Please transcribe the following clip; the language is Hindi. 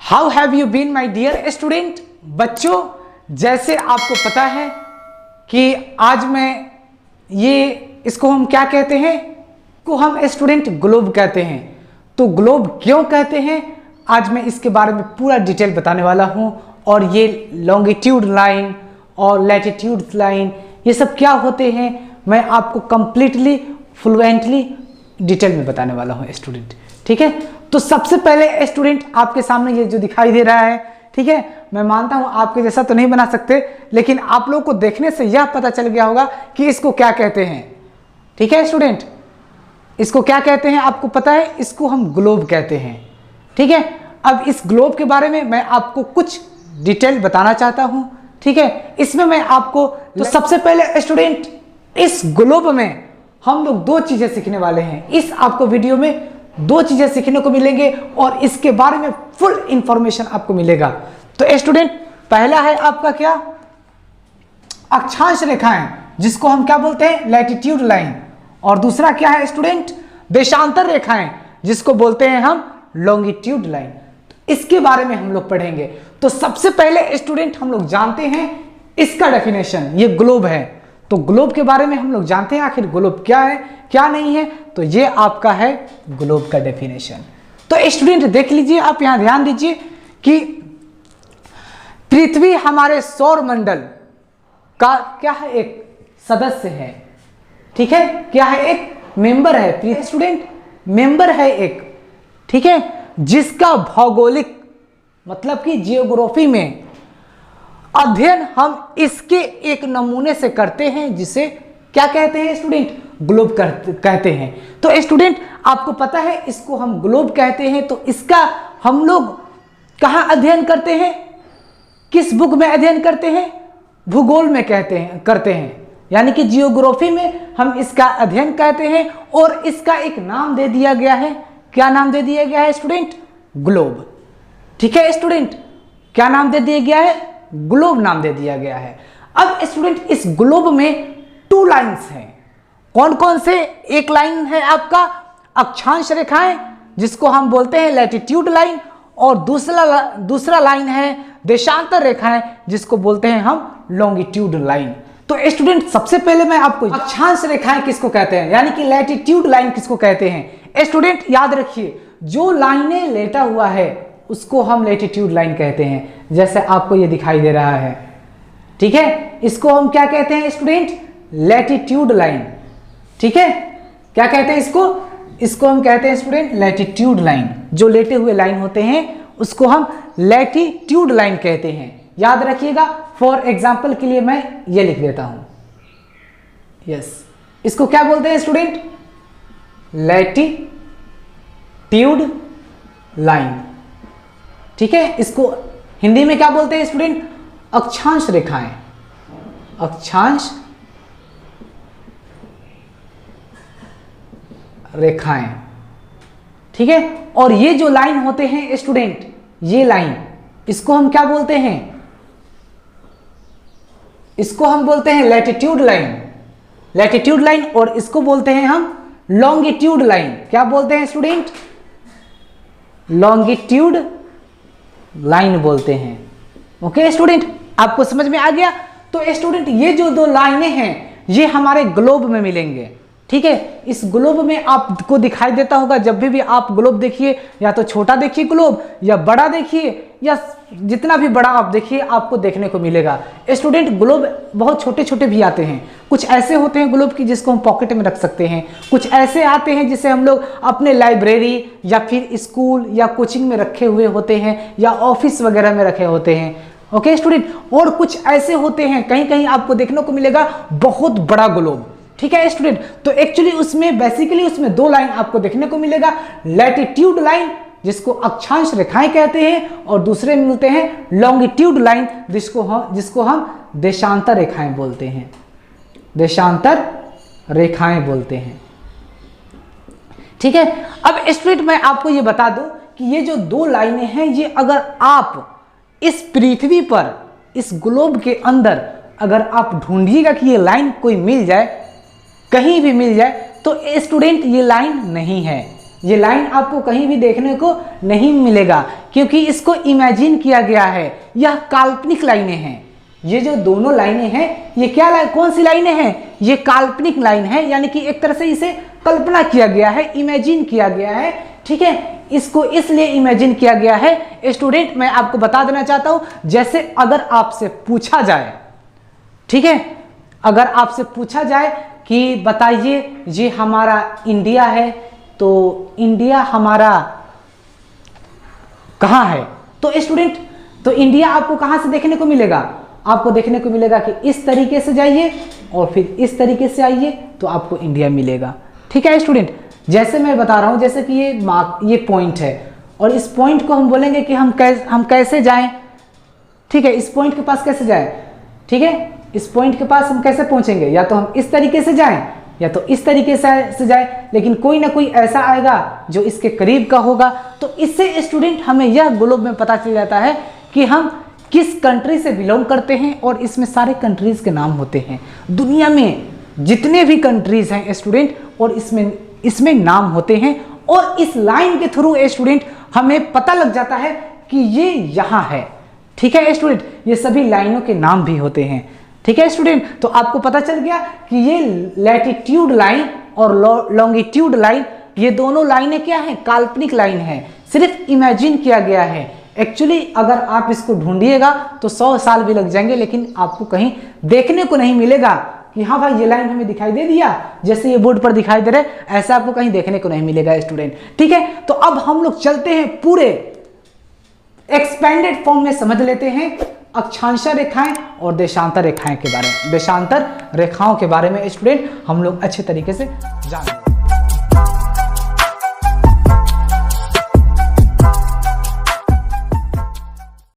How have you been my dear student. बच्चों, जैसे आपको पता है कि आज मैं इसको हम क्या कहते हैं, को हम स्टूडेंट ग्लोब कहते हैं। तो ग्लोब क्यों कहते हैं, आज मैं इसके बारे में पूरा डिटेल बताने वाला हूं। और ये लॉन्गिट्यूड लाइन और लैटिट्यूड लाइन ये सब क्या होते हैं, मैं आपको कंप्लीटली फ्लुएंटली डिटेल में बताने वाला हूं स्टूडेंट। ठीक है, तो सबसे पहले स्टूडेंट आपके सामने ये जो दिखाई दे रहा है, ठीक है, मैं मानता हूं आपके जैसा तो नहीं बना सकते, लेकिन आप लोगों को देखने से यह पता चल गया होगा कि इसको क्या कहते हैं। ठीक है स्टूडेंट, इसको क्या कहते हैं आपको पता है, इसको हम ग्लोब कहते हैं। ठीक है, अब इस ग्लोब के बारे में मैं आपको कुछ डिटेल बताना चाहता हूं। ठीक है, इसमें मैं आपको तो सबसे पहले स्टूडेंट इस ग्लोब में हम लोग दो चीजें सीखने वाले हैं। इस आपको वीडियो में दो चीजें सीखने को मिलेंगे और इसके बारे में फुल इंफॉर्मेशन आपको मिलेगा। तो स्टूडेंट पहला है आपका क्या, अक्षांश रेखाएं, जिसको हम क्या बोलते हैं, लैटिट्यूड लाइन। और दूसरा क्या है स्टूडेंट, देशांतर रेखाएं, जिसको बोलते हैं हम लॉन्गिट्यूड लाइन। तो इसके बारे में हम लोग पढ़ेंगे। तो सबसे पहले स्टूडेंट हम लोग जानते हैं इसका डेफिनेशन, ये ग्लोब है। तो ग्लोब के बारे में हम लोग जानते हैं आखिर ग्लोब क्या है क्या नहीं है। तो ये आपका है ग्लोब का डेफिनेशन। तो स्टूडेंट देख लीजिए, आप यहां ध्यान दीजिए कि पृथ्वी हमारे सौर मंडल का क्या है, एक सदस्य है। ठीक है, क्या है, एक मेंबर है स्टूडेंट, मेंबर है एक। ठीक है, जिसका भौगोलिक मतलब कि जियोग्राफी में अध्ययन हम इसके एक नमूने से करते हैं, जिसे क्या कहते हैं स्टूडेंट, ग्लोब कहते हैं। तो स्टूडेंट आपको पता है इसको हम ग्लोब कहते हैं। तो इसका हम लोग कहां अध्ययन करते हैं, किस बुक में अध्ययन करते हैं, भूगोल में करते हैं, यानी कि जियोग्राफी में हम इसका अध्ययन कहते हैं। और इसका एक नाम दे दिया गया है, क्या नाम दे दिया गया है स्टूडेंट, ग्लोब। ठीक है स्टूडेंट, क्या नाम दे दिया गया है, ग्लोब नाम दे दिया गया है। अब स्टूडेंट इस ग्लोब में टू लाइंस हैं। कौन कौन से, एक लाइन है आपका अक्षांश रेखाएं, जिसको हम बोलते हैं लैटिट्यूड लाइन, और दूसरा लाइन है देशांतर रेखाएं, जिसको बोलते हैं हम लॉन्गिट्यूड लाइन। तो स्टूडेंट सबसे पहले मैं आपको अक्षांश रेखाएं किसको कहते हैं, यानी कि लैटिट्यूड लाइन किसको कहते हैं। स्टूडेंट याद रखिए, जो लाइनें लेटा हुआ है उसको हम लैटिट्यूड लाइन कहते हैं। जैसे आपको ये दिखाई दे रहा है, ठीक है, इसको हम क्या कहते हैं स्टूडेंट, लैटिट्यूड लाइन। ठीक है, क्या कहते हैं इसको हम कहते हैं स्टूडेंट लैटिट्यूड लाइन। जो लेटे हुए लाइन होते हैं उसको हम लैटिट्यूड लाइन कहते हैं। याद रखिएगा, फॉर एग्जाम्पल के लिए मैं ये लिख देता हूं, यस, इसको क्या बोलते हैं स्टूडेंट, लैटिट्यूड लाइन। ठीक है, इसको हिंदी में क्या बोलते हैं स्टूडेंट, अक्षांश रेखाएं, अक्षांश रेखाएं। ठीक है, और ये जो लाइन होते हैं स्टूडेंट, ये लाइन, इसको हम क्या बोलते हैं, इसको हम बोलते हैं लैटिट्यूड लाइन, लैटिट्यूड लाइन। और इसको बोलते हैं हम लॉन्गिट्यूड लाइन। क्या बोलते हैं स्टूडेंट, लॉन्गिट्यूड लाइन बोलते हैं। ओके स्टूडेंट, आपको समझ में आ गया। तो स्टूडेंट ये जो दो लाइनें हैं ये हमारे ग्लोब में मिलेंगे। ठीक है, इस ग्लोब में आपको दिखाई देता होगा, जब भी आप ग्लोब देखिए, या तो छोटा देखिए ग्लोब, या बड़ा देखिए, या जितना भी बड़ा आप देखिए आपको देखने को मिलेगा। स्टूडेंट ग्लोब बहुत छोटे छोटे भी आते हैं। कुछ ऐसे होते हैं ग्लोब की जिसको हम पॉकेट में रख सकते हैं, कुछ ऐसे आते हैं जिसे हम लोग अपने लाइब्रेरी या फिर स्कूल या कोचिंग में रखे हुए होते हैं, या ऑफिस वगैरह में रखे होते हैं। ओके स्टूडेंट, और कुछ ऐसे होते हैं, कहीं कहीं आपको देखने को मिलेगा बहुत बड़ा ग्लोब। ठीक है स्टूडेंट, तो एक्चुअली उसमें बेसिकली उसमें दो लाइन आपको देखने को मिलेगा, लैटिट्यूड लाइन जिसको अक्षांश रेखाएं कहते हैं, और दूसरे में मिलते हैं लॉन्गिट्यूड लाइन, जिसको हम देशांतर रेखाएं बोलते हैं, देशांतर रेखाएं बोलते हैं। ठीक है, अब स्टूडेंट मैं आपको ये बता दूं कि ये जो दो लाइनें हैं, ये अगर आप इस पृथ्वी पर, इस ग्लोब के अंदर अगर आप ढूंढिएगा कि ये लाइन कोई मिल जाए, कहीं भी मिल जाए, तो स्टूडेंट ये लाइन नहीं है। ये लाइन आपको कहीं भी देखने को नहीं मिलेगा, क्योंकि इसको इमेजिन किया गया है। यह काल्पनिक लाइनें हैं। ये जो दोनों लाइनें हैं, ये क्या लाइन, कौन सी लाइनें हैं? ये काल्पनिक लाइन है, यानी कि एक तरह से इसे कल्पना किया गया है, इमेजिन किया गया है। ठीक है, इसको इसलिए इमेजिन किया गया है। स्टूडेंट, मैं आपको बता देना चाहता हूं, जैसे अगर आपसे पूछा जाए, ठीक है, अगर आपसे पूछा जाए कि बताइए ये हमारा इंडिया है, तो इंडिया हमारा कहाँ है? तो स्टूडेंट, तो इंडिया आपको कहाँ से देखने को मिलेगा? आपको देखने को मिलेगा कि इस तरीके से जाइए और फिर इस तरीके से आइए तो आपको इंडिया मिलेगा। ठीक है स्टूडेंट, जैसे मैं बता रहा हूं, जैसे कि ये पॉइंट है और इस पॉइंट को हम बोलेंगे कि हम कैसे जाएं। ठीक है, इस पॉइंट के पास कैसे जाएं? ठीक है, इस पॉइंट के पास हम कैसे पहुंचेंगे? या तो हम इस तरीके से जाएं या तो इस तरीके से जाए, लेकिन कोई ना कोई ऐसा आएगा जो इसके करीब का होगा। तो इससे स्टूडेंट हमें यह ग्लोब में पता चल जाता है कि हम किस कंट्री से बिलोंग करते हैं, और इसमें सारे कंट्रीज के नाम होते हैं। दुनिया में जितने भी कंट्रीज हैं स्टूडेंट, और इसमें नाम होते हैं, और इस लाइन के थ्रू स्टूडेंट हमें पता लग जाता है कि ये यहाँ है। ठीक है स्टूडेंट, ये सभी लाइनों के नाम भी होते हैं। ठीक है स्टूडेंट, तो आपको पता चल गया कि ये लैटिट्यूड लाइन और लॉन्गिट्यूड लाइन, ये दोनों लाइनें क्या हैं? काल्पनिक लाइन है, सिर्फ इमेजिन किया गया है। एक्चुअली अगर आप इसको ढूंढिएगा तो 100 साल भी लग जाएंगे, लेकिन आपको कहीं देखने को नहीं मिलेगा कि हाँ भाई ये लाइन हमें दिखाई दे दिया, जैसे ये बोर्ड पर दिखाई दे रहा है, ऐसा आपको कहीं देखने को नहीं मिलेगा स्टूडेंट। ठीक है, तो अब हम लोग चलते हैं पूरे एक्सपेंडेड फॉर्म में, समझ लेते हैं अक्षांशा रेखाएं और देशांतर रेखाएं के बारे में। देशांतर रेखाओं के बारे में स्टूडेंट हम लोग अच्छे तरीके से जानेंगे।